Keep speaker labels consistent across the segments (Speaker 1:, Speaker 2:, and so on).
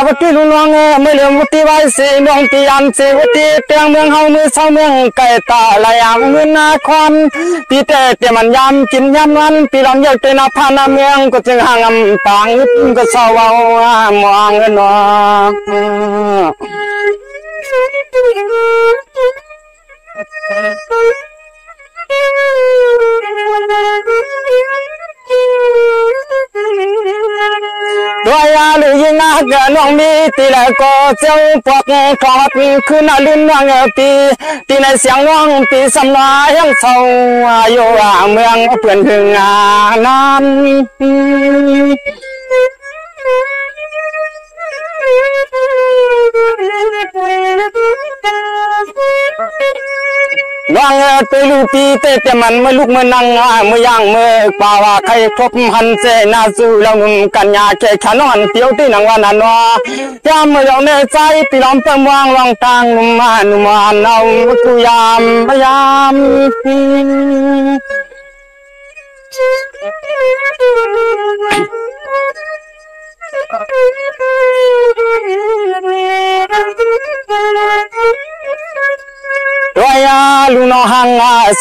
Speaker 1: วัดที่ลุงน้องไม่เหลือวัดที่ไว้เสียน้องที่อันเสียวัดที่เตียงเมืองเฮามือเศร้าเมืองไก่ตาลายอ่างเงินนาควันปีเตเตียมันยำกินยำวันปีลำเยอะเตนาพานาเมืองก็จึงห่างปางอึดก็เศร้าเอามองเงินน้องด้วยอาลุยนักน้องมีตีแล้วก็เจ้าพวกทอดขึ้นลื่นน้องปีตีในเสียงน้องปีสำลายยังเศร้าอยู่เมืองเพื่อนถึงนั้นน้องไปลูปีเตะมันไม่ลุกเมื่อนั่งเมื่อย่างเมื่อป่าวใครครบหันเสนาสู่เราหนุ่มกันยาแค่ขนอนเตียวที่นังวันนั้นยามเมื่อเราในใจปีล้อมเติมวางรองทางหนุ่มมาเอาตุยามพยามด้วยลุนหัง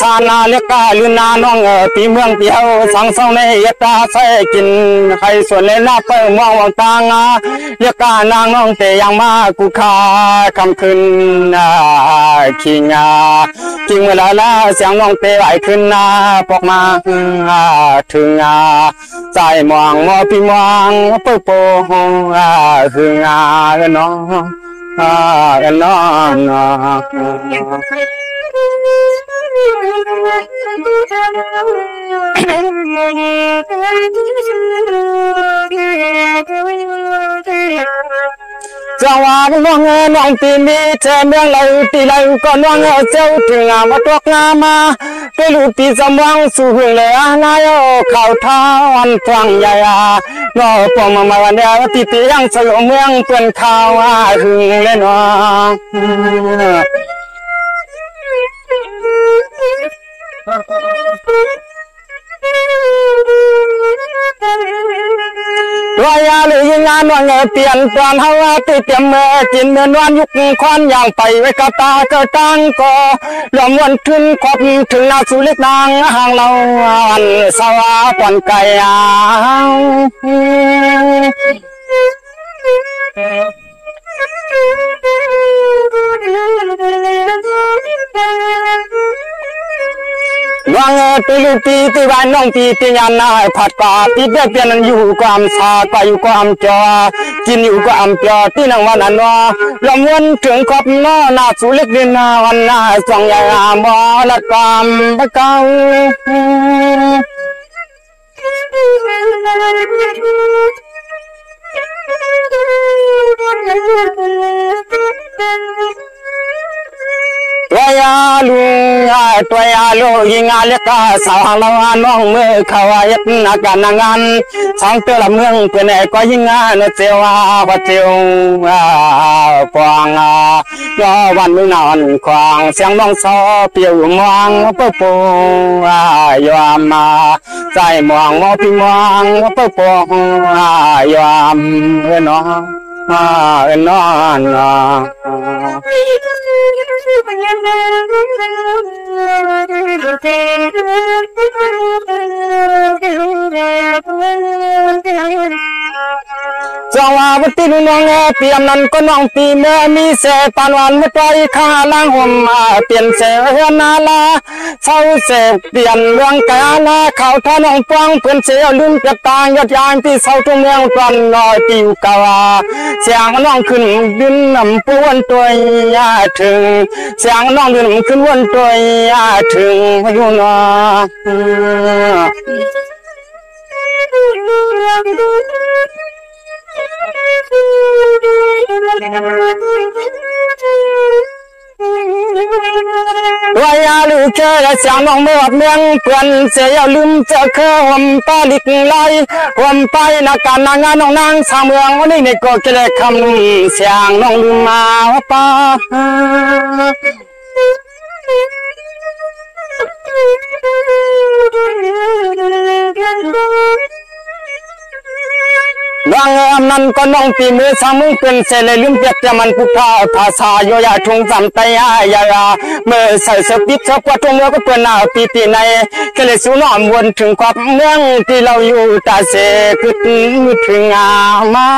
Speaker 1: สานาเล็กลุนาน้องปีเมืองเปียวสังสองในยตาใส่กินให้ส่วนในหน้าเปิมองวังตางเล็กนางน้องเตยังมากุคาคำคืนขิงจริงเวลาละเสียงน้องเตไหลขึ้นปอกมาถึงใจมองมอพี่มองเปิดโปถึงน้องกันน้องจังหวะน้องน้องปีนี้เธอเมืองเราตีเราก็น้องเจ้าถึงมาตกงามาไปลูกปีสมวังสู่หึงเลยนายข่าวท้าวันฟังใหญ่น้อปองมาวันเดียวตีตียังสยองเมืองเปื่อนข่าวหึงเลยน้องด้วยอาลุยงานว่าเงเปลี่ยนตอนเฮาติเตรียมเมื่อกินเมื่อนวันยุคควันอย่างไปไว้กับตาเกิดตั้งก็ลมวันขึ้นคบถึงนาสุเล็กนางห่างเราอันสวาปอนไก่วังปีลูปีตีวันน้องปีตียันผัดกาปีเบี้ยเปลี่ยนอยู่ความชาไปอยู่ความจอกินอยู่ความจอที่นังวันนั้นว่าลำวนถึงขอบน้อหน้าสุเล็กดินวันหน้าสองใหญ่มอละความเก่าตัวยาลูยิงอาเล็กสาวเราน้องเมื่อเขายัดนักงานสองเตลเมืองเป็นก็ยิงานเจ้าว่าเจ้าควางย่อวันมือนอนควางเสียงน้องซอเปียวมองเปิดโปยอมใจมองมอพี่มองเปิดโปยอมน้องน้องจังหวะวัดที่ลุงน้องเปลี่ยนนั้นก็น้องปีเมื่อมีเสปานวันไม่ปล่อยข้าล้างห่มเปลี่ยนเสนาลาเศร้าเสเปลี่ยนเรื่องกาลาเขาท่าน้องปวงเพื่อนเสียลืมกระตางยอดยางที่เศร้าทุ่งเมืองตอนลอยติวกาวาเสียงน้องขึ้นดินน้ำปูนตัวยาถึงเสียงน้องดินขึ้นวนตัวยาถึงพยุนวายาลูกเชยเสียงน้องเมื่อเมืองเพื่อนเสียลืมเจอเคยหอมปาลิกไลหอมไปนักการนางานน้องนางสามเมืองวันนี้ในก็เกลคำเสียงน้องลืมมาป้า ว น้องนั้นก็น้องปีมือสามึงเป็นเสลลืมเปียกแต่มันพุทธาภาษาโยยาทงจำใจยาเมื่อใส่เสื้อปิดเสื้อปวดทงเมื่อก็เปื่อนหน้าปีในก็เลยสู้น้อมวนถึงความเมืองที่เราอยู่ตาเสกถึงมา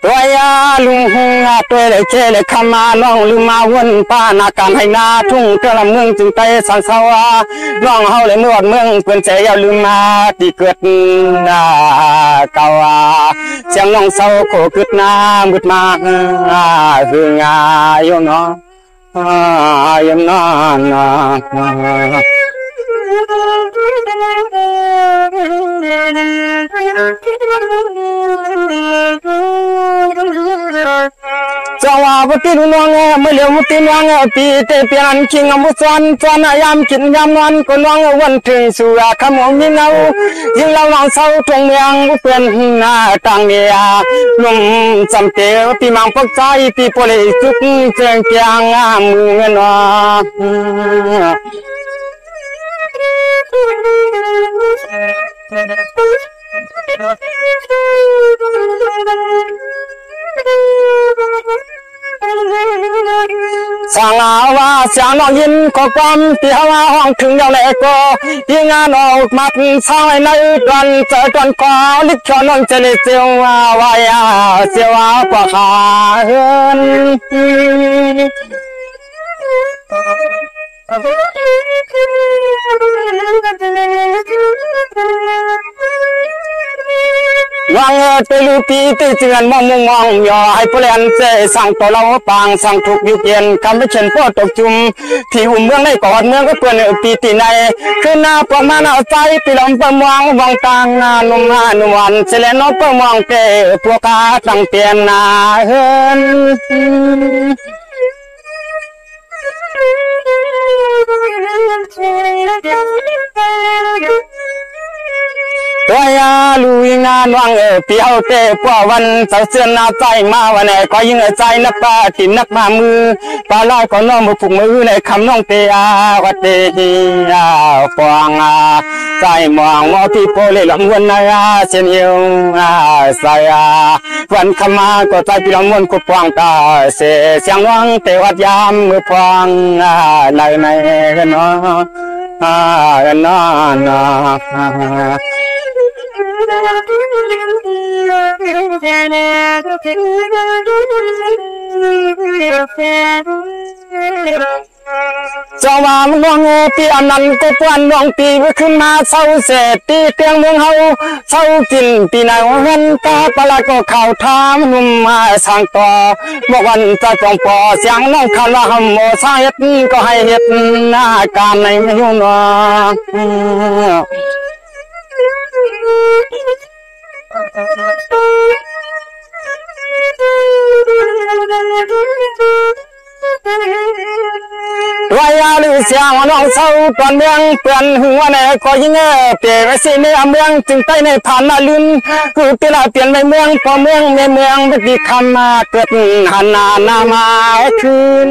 Speaker 1: ตัวยาลุงหัวตัวเลยเชลขมาน้องลืมมาวนป้านาการให้นาทุ่งกระเมืองจึงใจสันสวาน้องเฮาเลยเมื่อเมืองเพื่อนเสียลืมมาที่เกิดเก่าเสียงน้องเศร้าโคกึดน้ำกึดมาคืองายเนาะยมนอนจังหวะบุตรน้องไม่เลี้ยวบุตรน้องปีเตเปียนคิงมุสวนจวนยามกินยามนอนก็น้องวันถึงสู่ขมงยิงเอายิงเราน้องเศร้าตรงเมืองเปลี่ยนหน้าต่างเมียนุ่มจำเต๋อปีมังพกใจปีโปลิจุกเจียงเกียงมือเงินสังอาว่าเสียงน้องยินก็ความที่หาห้องถึงเดียวเลยก็ยิ่งงานออกมาสายในวันเจอตอนก่อลิบชอนนเจริญเสียววายเสียวกว่าขาเฮินวังเตลูปีติเจือนมองย่อให้เปลี่ยนเสสั่งตัวเราปางสั่งถูกยุเย็นคำไม่เช่นพ่อตกจุ่มที่อุ่มเมืองในกอดเมืองก็เปลี่ยนปีติในคือหน้าประมาณเอาใจปีลมประมวงวางต่างนุ่มวันเสลนประมวงเตะพวกาตั้งเปลี่ยนนาเฮินตัวยาลุยงานวังเปียวเตะพววันเสาเสือนนาใจมาวันไหนก็ยิ่งใจนักป้าตินนักมามือปลาลอยก็น้องมือผูกมือในคำน้องเตียวัดเตียฟองใจมองมอพี่โปเลยลำวนนาเสียนเยวใส่วันขมาก็ใจพี่ลำวนก็ฟองตาเสียงวังเตวัดยามมือฟองในกันเนาะกันเนาะจังหวะมันน้องปีอันนั้นก็ปวนน้องปีขึ้นมาเศร้าเสร็จตีเตียงเมืองเฮาเศร้ากินปีไหนเห็นตาปลาก็ข่าวทามนุ่มมาสั่งต่อเมื่อวันจะจองปอเสียงน้องคำละหำโมสาเฮ็ดก็ให้เฮ็ดหน้าการในไม่ยุ่งน้องวายาลือเสียงน้องเศร้าตอนเมืองเปลี่ยนหัวในก็ยิ่งเปลี่ยนสิในเมืองจึงใต้ในผ่านนาลุนคือเปลี่ยนเปลี่ยนในเมืองพอเมืองในเมืองไม่ดีคำมาเกิดหันนามาคืน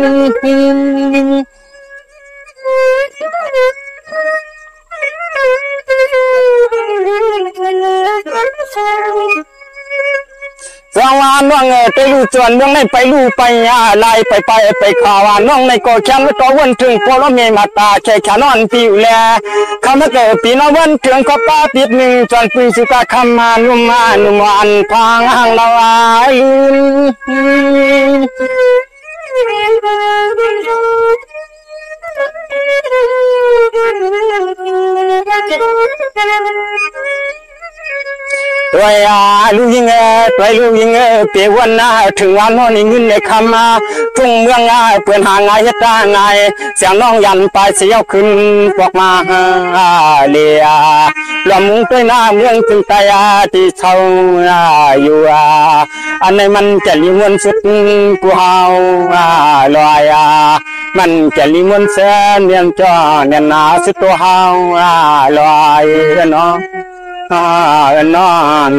Speaker 1: จังหวะน้องไปลู่จวนเมืองในไปลู่ไปไล่ไปข่าวน้องในก็แค่ไม่ก็วนถึงพอเราเมีมาตาแค่แค่นอนปิวแลคำว่าเกิดปีนวันถึงก็ป้าปิดหนึ่งจนปีสุกาคำมานุ่มวันพังห่างเราตัวยาลูยิงตัวลูยิงเปียวันน่าถึงวันนอนเงินในคำมาทุ่งเมืองเปลี่ยนหางเฮ็ดได้ไงเสียงน้องยันไปเสียวขึ้นพวกมาเลียลำมุงตัวหน้าเมืองจึงตายที่เช่าอยู่อันในมันจะลิมวนสุดกูเฮาลอยมันจะลิมวนเส้นเนียนจ้อเนียนนาสุดตัวเฮาลอยเนาะนอน